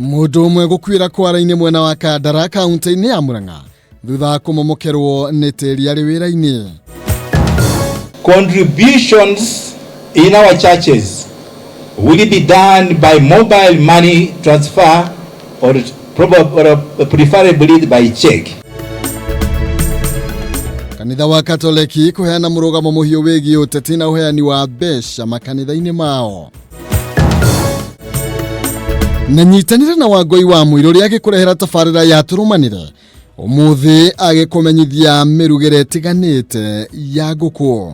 Mundu umwe gukwira kwara-ini mwena wa Kandara kaunti-ini ya Murang'a thutha kumomokerwo ni tiri ari wira-ini. Contributions in our churches will be done by mobile money transfer or preferably by check. Kanitha wa Katoleki kuheana murugamo muhiu wigi uteti na uheani wa mbeca makanitha-ini mao. Na nyitanire na Wangui wa Muiruri agikurehera tabarira ya turumanire umuthi agikumenyithia mirugire tiganite ya nguku.